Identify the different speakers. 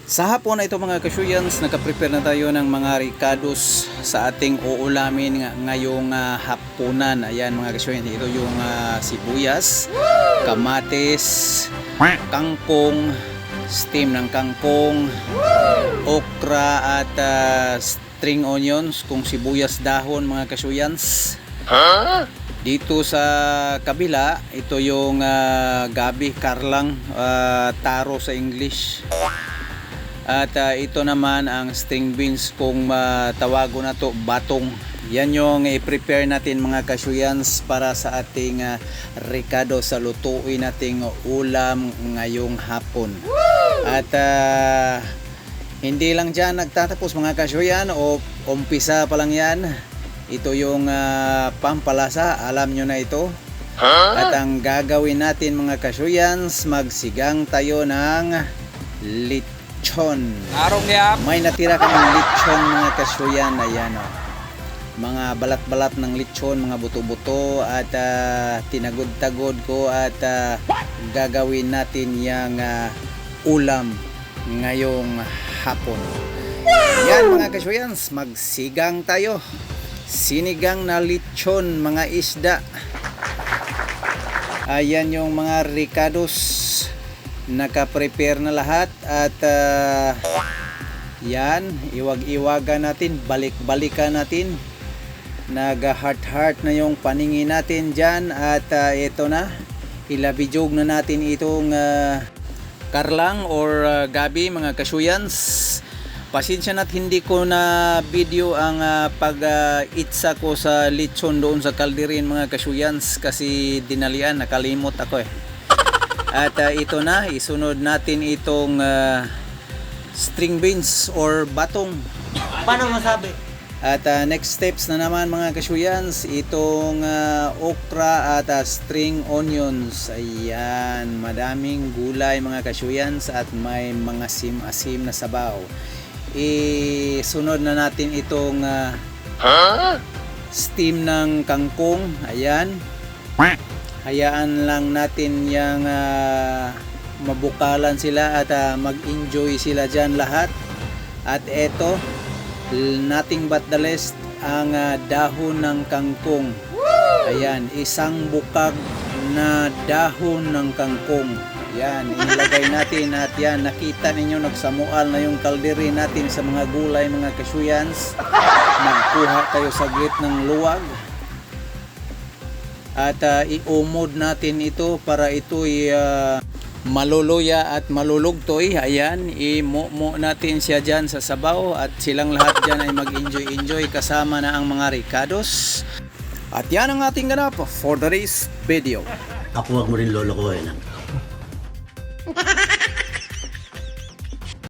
Speaker 1: Sa hapon na ito mga kasyuyans, nakaprepare na tayo ng mga ricados sa ating uulamin ngayong hapunan. Ayan mga kasyuyans, ito yung sibuyas, kamatis, kangkong, steam ng kangkong, okra at string onions, kung sibuyas dahon mga kasyuyans. Dito sa kabila, ito yung gabi, karlang, taro sa English. At ito naman ang string beans, kung tawago na to batong. Yan yung i-prepare natin mga kasyuyans para sa ating ricado, sa lutuin nating ulam ngayong hapon. At hindi lang dyan nagtatapos mga kasyuyan, o umpisa pa lang yan. Ito yung pampalasa, alam nyo na ito. At ang gagawin natin mga kasyuyans, magsigang tayo ng lechon. May natira kaming lechon mga kasyuyan. Ayan o, mga balat-balat ng lechon, mga buto-buto, at tinagod-tagod ko at gagawin natin yung ulam ngayong hapon. Yan mga kasyuyans, magsigang tayo. Sinigang na lechon, mga isda. Ayan yung mga ricados, naka-prepare na lahat. At yan, iwag-iwagan natin, balik-balikan natin. Nag-heart-heart na yung paningin natin dyan. At ito na, ilabijog na natin itong karlang or gabi mga kasyuyans. Pasensya na't hindi ko na video ang pag-itsa ko sa lechon doon sa kalderin mga kasyuyans, kasi dinalian, nakalimot ako eh. At ito na, isunod natin itong string beans or batong.
Speaker 2: Paano masabi?
Speaker 1: At next steps na naman mga kasyuyans, itong okra at string onions. Ayan, madaming gulay mga kasyuyans at may mga asim na sabaw. Isunod na natin itong steam ng kangkong. Ayan, hayaan lang natin yung mabukalan sila at mag-enjoy sila dyan lahat. At eto, nothing but the rest, ang dahon ng kangkong. Ayan, isang bukag na dahon ng kangkong. Yan, inilagay natin. At yan, nakita ninyo, nagsamual na yung kalderi natin sa mga gulay mga kasyuyans. Nagkuha tayo sa git ng luwag. At iumod natin ito para ito'y maluluya at malulugtoy. Ayan, imumo natin siya dyan sa sabaw. At silang lahat dyan ay mag-enjoy kasama na ang mga ricados. At yan ang ating ganap for today's video.
Speaker 2: Ako wag mo rin lolo ko eh.